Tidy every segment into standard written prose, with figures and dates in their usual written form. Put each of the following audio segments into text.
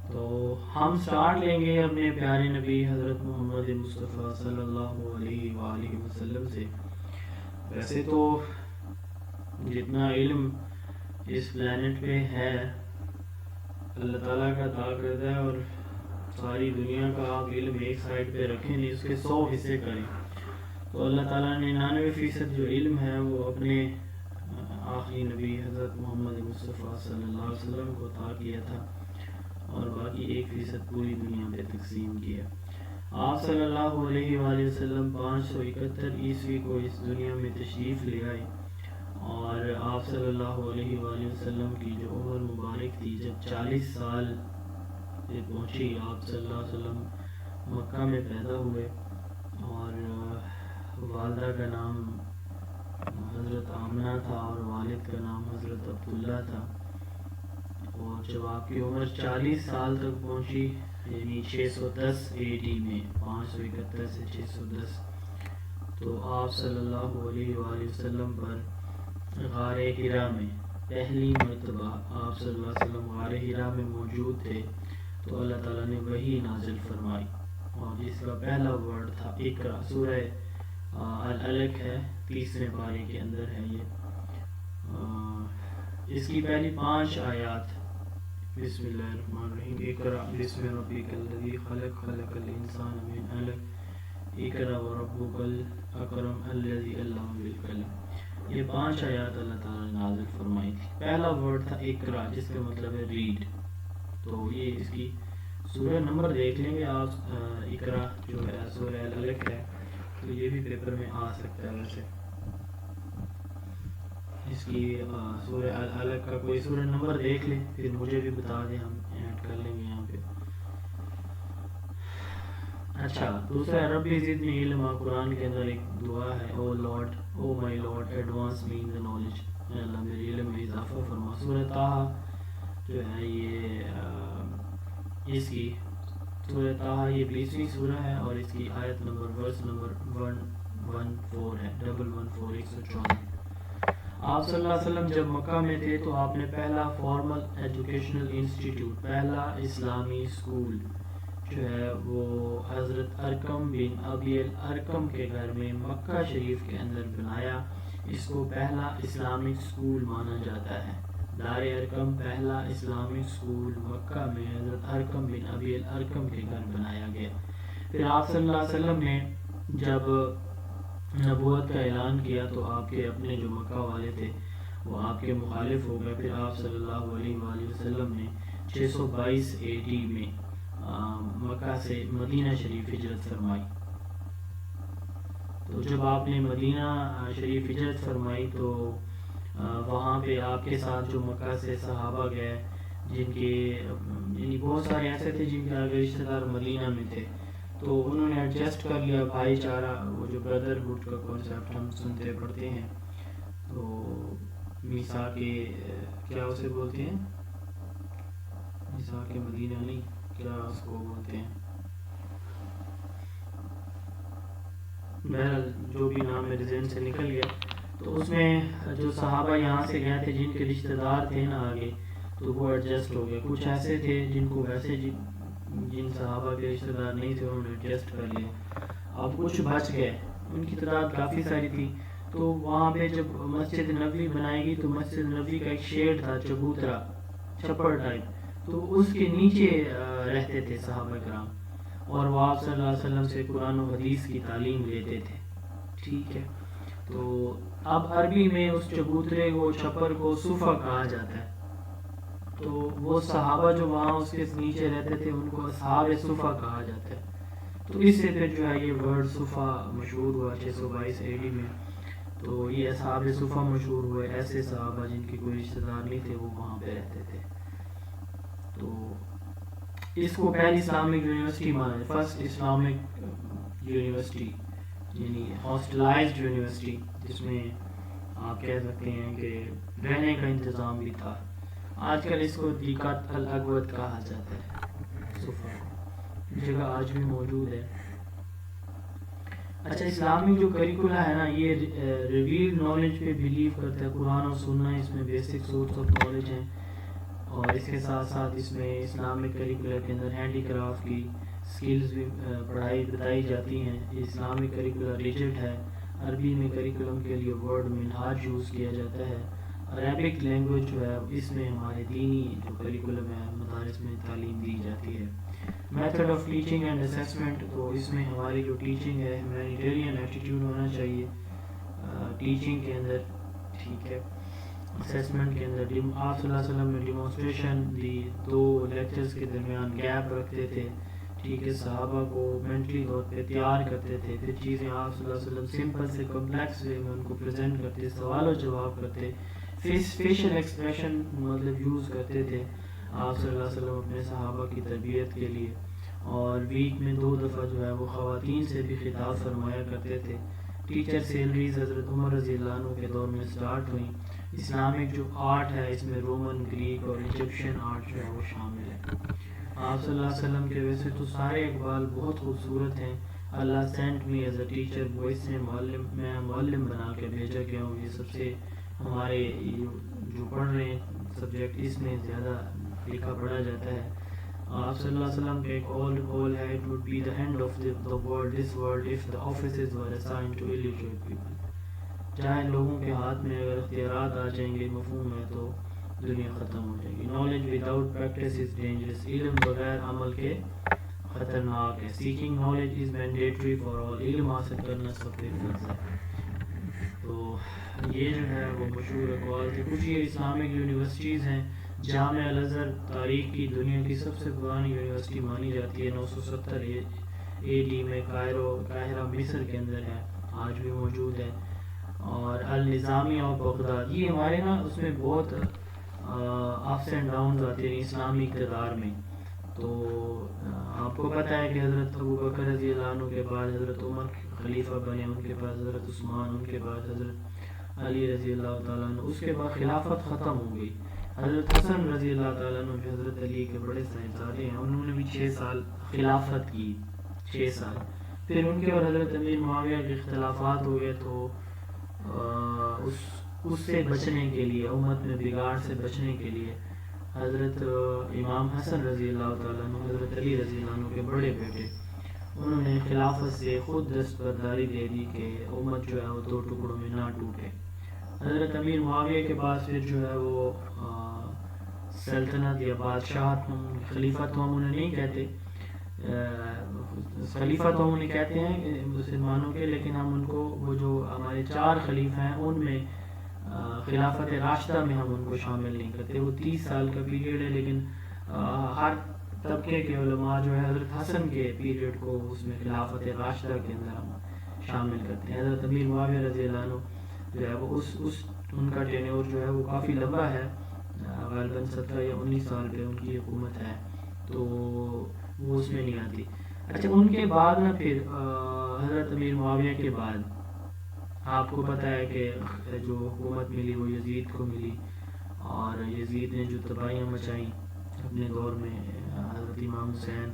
تو ہم سٹارٹ لیں گے اپنے پیارے نبی حضرت محمد مصطفیٰ صلی اللہ علیہ وآلہ وسلم سے. ویسے تو جتنا علم اس پلانٹ پہ ہے اللہ تعالیٰ کا عطا کرتا ہے، اور ساری دنیا کا آپ علم ایک سائڈ پہ رکھیں نہیں، اس کے 100 حصے کریں تو اللہ تعالیٰ نے 99% جو علم ہے وہ اپنے آخری نبی حضرت محمد مصطفیٰ صلی اللہ علیہ وسلم کو عطا کیا تھا، اور باقی 1% پوری دنیا پہ تقسیم کیا. آپ صلی اللہ علیہ وآلہ وسلم 571 عیسوی کو اس دنیا میں تشریف لے آئے، اور آپ صلی اللہ علیہ وآلہ وسلم کی جو عمر مبارک تھی، جب 40 سال پہ پہنچی، آپ صلی اللہ علیہ وسلم مکہ میں پیدا ہوئے، اور والدہ کا نام حضرت آمنہ تھا اور والد کا نام حضرت عبداللہ تھا. اور جب آپ کی عمر 40 سال تک پہنچی، یعنی 610 AD میں، 571 سے 610، تو آپ صلی اللہ علیہ وآلہ وسلم پر غار حرا میں پہلی مرتبہ آپ صلی اللہ علیہ وسلم غار حرا میں موجود تھے، تو اللہ تعالیٰ نے وحی نازل فرمائی، اور اس کا پہلا ورڈ تھا اقرا. سورہ العلق ہے، 30ویں پارے کے اندر ہے یہ. اس کی پہلی 5 آیات: بسم اللہ الرحمن الرحیم، اقرا بسم ربک الذی خلق، خلق الانسان من علق، اقرا وربک الاکرم الذی علم بالقلم. یہ 5 آیات اللہ تعالیٰ نے نازل فرمائی تھی. پہلا ورڈ تھا اقرا، جس کا مطلب ہے ریڈ. تو یہ اس کی سورہ نمبر دیکھ لیں گے آپ. اقرا جو ہے سورہ العلق ہے، تو یہ بھی پیپر میں آ سکتا ہے. ویسے اس کی سورہ العلق کا کوئی سورہ نمبر دیکھ لیں، پھر مجھے بھی بتا دیں، ہم ایڈ کر لیں گے یہاں پہ. اچھا، دوسرا ربی زدنی علما. قرآن کے اندر ایک دعا ہے، O Lord, O my Lord, advance me in the knowledge. Allah میرے علم میں اضافہ فرما. سورہ طٰہٰ جو ہے یہ اس کی سورہ طٰہٰ یہ 20ویں سورہ ہے، اور اس کی آیت نمبر ورس نمبر 114 ہے، 114 114. آپ صلی اللہ علیہ وسلم جب مکہ میں تھے تو آپ نے پہلا فارمل ایجوکیشنل انسٹیٹیوٹ، پہلا اسلامی اسکول جو ہے وہ حضرت ارقم بن ابی الارقم کے گھر میں مکہ شریف کے اندر بنایا. اس کو پہلا اسلامک اسکول مانا جاتا ہے. دار ارقم پہلا اسلامک اسکول مکہ میں حضرت ارقم بن ابی الارقم کے گھر بنایا گیا. پھر آپ صلی اللہ علیہ وسلم نے جب نبوت کا اعلان کیا تو آپ کے اپنے جو مکہ والے تھے وہ آپ کے مخالف ہو گئے. پھر آپ صلی اللہ علیہ وآلہ وسلم نے 622 AD میں مکہ سے مدینہ شریف ہجرت فرمائی. تو جب آپ نے مدینہ شریف ہجرت فرمائی تو وہاں پہ آپ کے ساتھ جو مکہ سے صحابہ گئے، جن کے یعنی بہت سارے ایسے تھے جن کے آگے رشتہ دار مدینہ میں تھے، تو انہوں نے ایڈجسٹ کر لیا. بھائی چارہ، وہ جو بردرہڈ کا کانسیپٹ ہم سنتے پڑھتے ہیں، تو میثاق کیا اسے بولتے ہیں، میثاق مدینہ نہیں، کیا اس کو بولتے ہیں، بہرحال جو بھی نام میرے ذہن سے نکل گیا. تو اس میں جو صحابہ یہاں سے گئے تھے جن کے رشتہ دار تھے نا آگے، تو وہ ایڈجسٹ ہو گئے. کچھ ایسے تھے جن کو ویسے جن صحابہ کے رشتہ دار نہیں تھے انہوں نے ایڈجسٹ کر لیا. اب کچھ بچ گئے، ان کی تعداد کافی ساری تھی. تو وہاں پہ جب مسجد نبوی بنائے گی تو مسجد نبوی کا ایک شیڈ تھا، چبوترا، چھپر ٹائپ، تو اس کے نیچے رہتے تھے صحابہ کرام، اور وہ آپ صلی اللہ علیہ وسلم سے قرآن و حدیث کی تعلیم لیتے تھے. ٹھیک ہے، تو اب عربی میں اس چبوترے کو، چھپر کو صفہ کہا جاتا ہے. تو وہ صحابہ جو وہاں اس کے نیچے رہتے تھے ان کو اصحاب صفہ کہا جاتا ہے. تو اس سے پھر جو ہے یہ ورڈ صفہ مشہور ہوا 622 AD میں. تو یہ اصحاب صفہ مشہور ہوئے، ایسے صحابہ جن کی کوئی رشتہ دار نہیں تھے وہ وہاں پہ رہتے تھے. تو اس کو پہلی اسلامک یونیورسٹی مانا ہے، فرسٹ اسلامک یونیورسٹی، یعنی ہاسٹلائزڈ یونیورسٹی، جس میں آپ کہہ سکتے ہیں کہ رہنے کا انتظام بھی تھا. آج کل اس کو دیقت الاقوت کہا جاتا ہے. صفہ جگہ آج بھی موجود ہے. اچھا، اسلامی جو کریکولا ہے نا، یہ ریویلڈ نالج پہ بلیو کرتا ہے. قرآن اور سننا اس میں بیسک سورس آف نالج ہیں، اور اس کے ساتھ ساتھ اس میں اسلامک کریکولر کے اندر ہینڈی کرافٹ کی سکلز بھی پڑھائی بتائی جاتی ہیں. اسلامک کریکولر ریجڈ ہے. عربی میں کریکولم کے لیے ورڈ منہاج یوز کیا جاتا ہے. عربک لینگویج جو ہے اس میں ہمارے دینی جو کریکولم ہے مدارس میں تعلیم دی جاتی ہے. Method of teaching and assessment, تو اس میں ہماری جو ٹیچنگ ہے ہیومینیٹیرین ایٹیٹیوڈ ہونا چاہیے ٹیچنگ کے اندر, ٹھیک ہے. اسیسمنٹ کے اندر آپ صلی اللہ علیہ وسلم نے ڈیمونسٹریشن دی, 2 لیکچرز کے درمیان گیپ رکھتے تھے, ٹھیک ہے. صحابہ کو مینٹلی طور پہ تیار کرتے تھے, پھر چیزیں آپ صلی اللہ علیہ وسلم سمپل سے کمپلیکس وے میں ان کو پریزنٹ کرتے, سوال و جواب کرتے, فیشل ایکسپریشن مطلب یوز کرتے تھے آپ صلی اللہ علیہ وسلم اپنے صحابہ کی تربیت کے لیے. اور ویک میں 2 دفعہ جو ہے وہ خواتین سے بھی خطاب فرمایا کرتے تھے. ٹیچر سیلریز حضرت عمر رضی اللہ عنہ کے دور میں سٹارٹ ہوئیں. اسلامک جو آرٹ ہے اس میں رومن, گریک اور ایجپشین آرٹ جو ہے وہ شامل ہے. آپ صلی اللہ علیہ وسلم کے ویسے تو سارے اقوال بہت خوبصورت ہیں. Allah sent me as a teacher, وائس میں معلم بنا کے بھیجا گیا ہوں. یہ سب سے ہمارے جو پڑھ رہے ہیں سبجیکٹ اس میں زیادہ لکھا پڑھا جاتا ہے. آپ صلی اللہ علیہ وسلم کا ایک all ہے, it would be the end of the world, this world, if the offices were assigned to illiterate people. چاہے لوگوں کے ہاتھ میں اگر اختیارات آ جائیں گے, مفہوم ہے, تو دنیا ختم ہو جائے گی. knowledge without practice is dangerous, علم بغیر عمل کے خطرناک ہے. seeking knowledge is mandatory for all, علم حاصل کرنا سب کے فرض ہے. تو یہ جو ہے وہ مشہور اقوال تھے. کچھ یہ اسلامک یونیورسٹیز ہیں. جامعہ الازہر تاریخ کی دنیا کی سب سے پرانی یونیورسٹی مانی جاتی ہے. 970 AD میں قاہرہ مصر کے اندر ہے, آج بھی موجود ہے. اور النظامیہ اور بغداد, یہ ہمارے نا اس میں بہت اپس اینڈ ڈاؤنز آتے ہیں اسلامی اقتدار میں. تو آپ کو پتہ ہے کہ حضرت ابوبکر رضی اللہ عنہ کے بعد حضرت عمر خلیفہ بنے, ان کے بعد حضرت عثمان, ان کے بعد حضرت علی رضی اللہ تعالیٰ عنہ, اس کے بعد خلافت ختم ہو گئی. حضرت حسن رضی اللہ تعالیٰ عنہ جو حضرت علی کے بڑے صاحبزادے ہیں, انہوں نے بھی 6 سال خلافت کی, 6 سال. پھر ان کے اور حضرت امیر معاویہ کے اختلافات ہو گئے, تو اس سے بچنے کے لیے, امت میں بگاڑ سے بچنے کے لیے حضرت امام حسن رضی اللہ تعالیٰ عنہ, حضرت علی رضی اللہ عنہ کے بڑے بیٹے, انہوں نے خلافت سے خود دستبرداری دے دی کہ امت جو ہے وہ 2 ٹکڑوں میں نہ ٹوٹے. حضرت امیر معاویہ کے پاس پھر جو ہے وہ سلطنت یا بادشاہت, خلیفہ تو ہم انہیں نہیں کہتے, خلیفہ تو ہم انہیں کہتے ہیں مسلمانوں کے, لیکن ہم ان کو وہ جو ہمارے 4 خلیفہ ہیں ان میں خلافت راشدہ میں ہم ان کو شامل نہیں کرتے. وہ 30 سال کا پیریڈ ہے, لیکن ہر طبقے کے علماء جو ہے حضرت حسن کے پیریڈ کو اس میں خلافت راشدہ کے اندر ہم شامل کرتے ہیں. حضرت امیر معاویہ رضی اللہ عنہ جو ہے وہ اس ان کا ٹینیور جو ہے وہ کافی لمبا ہے, غالباً 17 یا 19 سال پہ ان کی حکومت ہے, تو وہ اس میں نہیں آتی. اچھا, ان کے بعد نا پھر حضرت امیر معاویہ کے بعد آپ کو پتہ ہے کہ جو حکومت ملی وہ یزید کو ملی, اور یزید نے جو تباہیاں مچائیں اپنے دور میں, حضرت امام حسین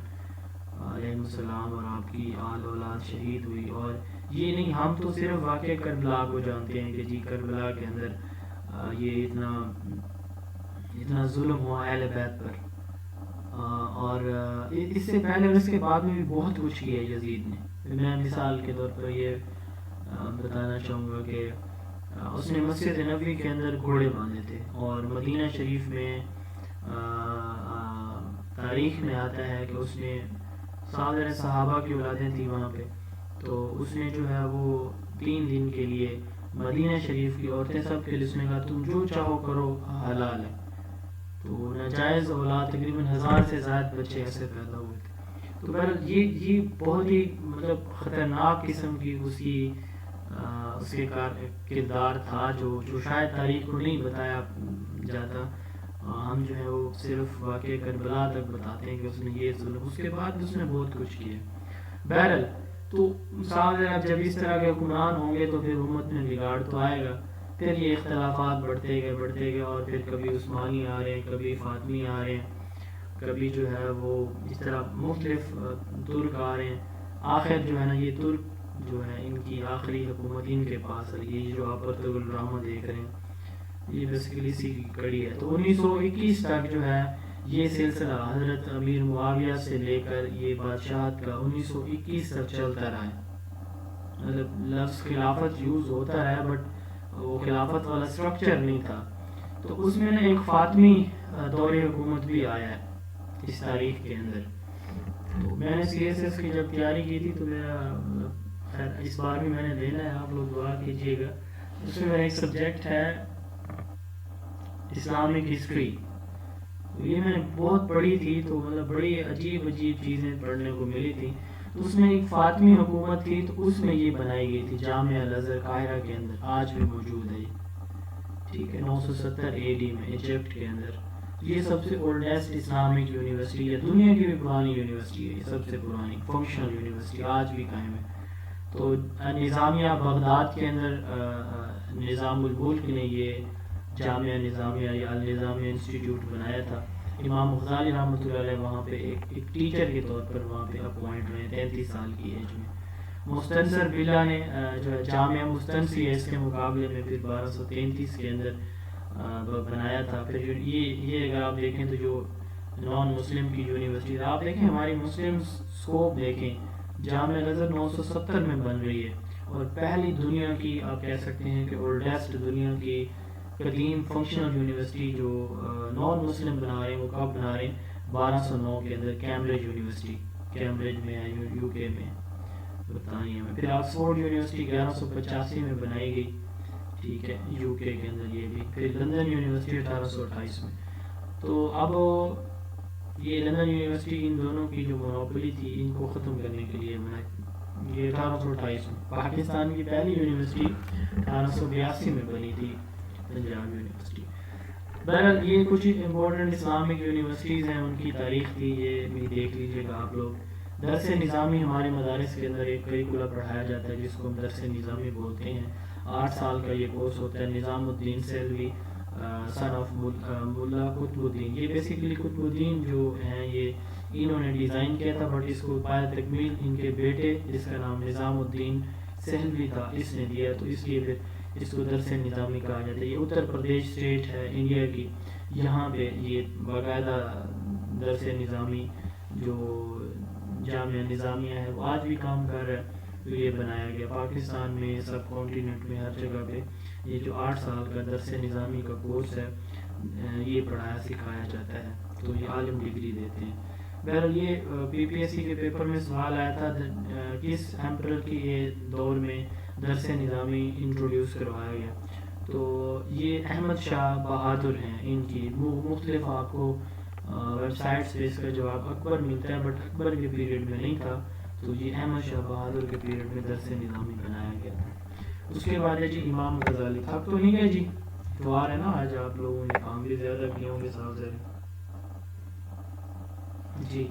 علیہ السلام اور آپ کی آل اولاد شہید ہوئی. اور یہ نہیں, ہم تو صرف واقعہ کربلا کو جانتے ہیں کہ جی کربلا کے اندر یہ اتنا ظلم ہوا اہل بیت پر, اور اس سے پہلے اور اس کے بعد میں بھی بہت کچھ کیا یزید نے. میں مثال کے طور پر یہ بتانا چاہوں گا کہ اس نے مسجد نبوی کے اندر گھوڑے باندھے تھے, اور مدینہ شریف میں تاریخ میں آتا ہے کہ اس نے صحابہ کی اولادیں تھیں وہاں پہ, تو اس نے جو ہے وہ 3 دن کے لیے مدینہ شریف کی عورتیں سب کے لیے اس نے کہا تم جو چاہو کرو حلال ہے. تو ناجائز اولاد تقریباً 1000 سے زائد بچے ایسے پیدا ہوئے تھے. تو بہرحال یہ بہت ہی مطلب خطرناک قسم کی اس کے کردار تھا جو شاید تاریخ کو نہیں بتایا جاتا. ہم جو ہے وہ صرف واقعہ کربلا تک بتاتے ہیں کہ اس نے یہ ظلم, اس کے بعد اس نے بہت کچھ کیا. بہرحال تو صاحب جب اس طرح کے حکمران ہوں گے تو پھر امت میں بگاڑ تو آئے گا. پھر یہ اختلافات بڑھتے گئے, اور پھر کبھی عثمانی آ رہے ہیں, کبھی فاطمی آ رہے ہیں, کبھی جو ہے وہ اس طرح مختلف ترک آ رہے ہیں. آخر جو ہے نا یہ ترک جو ہے ان کی آخری حکومت ان کے پاس ہے, یہ جو آپ ارطغرل ڈرامہ دیکھ رہے ہیں یہ بیسیکلی اسی کی کڑی ہے. تو 1921 تک جو ہے یہ سلسلہ حضرت امیر معاویہ سے لے کر یہ بادشاہت کا 1921 تک چلتا رہا ہے. مطلب لفظ خلافت یوز ہوتا رہا بٹ وہ خلافت والا سٹرکچر نہیں تھا. تو اس میں ایک فاطمی دور حکومت بھی آیا ہے اس تاریخ کے اندر. تو میں نے سی ایس ایس کی جب تیاری کی تھی تو میرا خیر اس بار بھی میں نے دینا ہے, آپ لوگ دعا کیجیے گا. اس میں میرا ایک سبجیکٹ ہے اسلامک ہسٹری. یہ میں نے بہت پڑھی تھی تو مطلب بڑی عجیب عجیب چیزیں پڑھنے کو ملی تھی. تو اس میں ایک فاطمی حکومت تھی تو اس میں یہ بنائی گئی تھی جامعہ الازہر قاہرہ کے اندر, آج بھی موجود ہے. ٹھیک ہے, 970 اے ڈی میں ایجپٹ کے اندر. یہ سب سے اولڈیسٹ اسلامک یونیورسٹی ہے, دنیا کی بھی پرانی یونیورسٹی ہے, یہ سب سے پرانی فنکشنل یونیورسٹی آج بھی قائم ہے. تو نظامیہ بغداد کے اندر نظام الملک نے یہ جامعہ نظامیہ یا النظامیہ انسٹیٹیوٹ بنایا تھا. امام غزالی رحمۃ اللہ علیہ وہاں پہ ایک ٹیچر کے طور پر وہاں پہ اپوائنٹ ہوئے 33 سال کی ایج میں. مستنصر بلّہ نے جو ہے جامعہ مستنصری ہے اس کے مقابلے میں پھر 1233 کے اندر بنایا تھا. پھر یہ اگر آپ دیکھیں تو جو نان مسلم کی یونیورسٹی آپ دیکھیں, ہماری مسلم اسکوپ دیکھیں, جامعہ الازہر 970 میں بن رہی ہے اور پہلی دنیا کی آپ کہہ سکتے ہیں کہ اولڈیسٹ دنیا کی قدیم فنکشنل یونیورسٹی جو نان مسلم بنا رہے ہیں وہ کب بنا رہے ہیں 1209 کے اندر کیمبرج یونیورسٹی, کیمبرج میں ہے یو کے میں برطانیہ میں. پھر آکسفورڈ یونیورسٹی 1185 میں بنائی گئی, ٹھیک ہے, یو کے اندر یہ بھی. پھر لندن یونیورسٹی 1828 میں. تو اب یہ لندن یونیورسٹی ان دونوں کی جو مونوپولی تھی ان کو ختم کرنے کے لیے یہ 1828 میں. پاکستان کی پہلی یونیورسٹی 1882 میں بنی تھی, پنجاب یونیورسٹی. بہرحال یہ کچھ امپورٹنٹ اسلامک یونیورسٹیز ہیں, ان کی تاریخ تھی, یہ بھی دیکھ لیجیے گا آپ لوگ. درس نظامی ہمارے مدارس کے اندر ایک کریکولم پڑھایا جاتا ہے جس کو ہم درس نظامی بولتے ہیں. 8 سال کا یہ کورس ہوتا ہے. نظام الدین سیلوی سن آف ملا قطب الدین, یہ بیسیکلی قطب الدین جو ہیں یہ انہوں نے ڈیزائن کیا تھا بٹ اس کو پایہ تکمیل ان کے بیٹے جس کا نام نظام الدین سیلوی تھا اس نے دیا, تو اس لیے پھر اس کو درس نظامی کہا جاتا ہے. یہ اتر پردیش اسٹیٹ ہے انڈیا کی, یہاں پہ یہ باقاعدہ درس نظامی جو جامعہ نظامیہ ہے وہ آج بھی کام کر رہا ہے. تو یہ بنایا گیا پاکستان میں, سب کانٹیننٹ میں, ہر جگہ پہ یہ جو 8 سال کا درس نظامی کا کورس ہے یہ پڑھایا سکھایا جاتا ہے. تو یہ عالم ڈگری دیتے ہیں. بہرحال یہ پی پی ایس سی کے پیپر میں سوال آیا تھا کس ایمپرر کی یہ دور میں درس نظامی انٹروڈیوس کروایا گیا. تو یہ احمد شاہ بہادر ہیں, ان کی مختلف آپ کو ویب سائٹس پہ اس کا جواب اکبر ملتا ہے بٹ اکبر کے پیریڈ میں نہیں تھا. تو یہ احمد شاہ بہادر کے پیریڈ میں درس نظامی بنایا گیا تھا. اس کے بعد ہے جی امام غزالی. تھک تو نہیں گئے جی, اتوار ہے نا آج, آپ لوگوں نے کام بھی زیادہ کیے ہوں گے صاحب. جی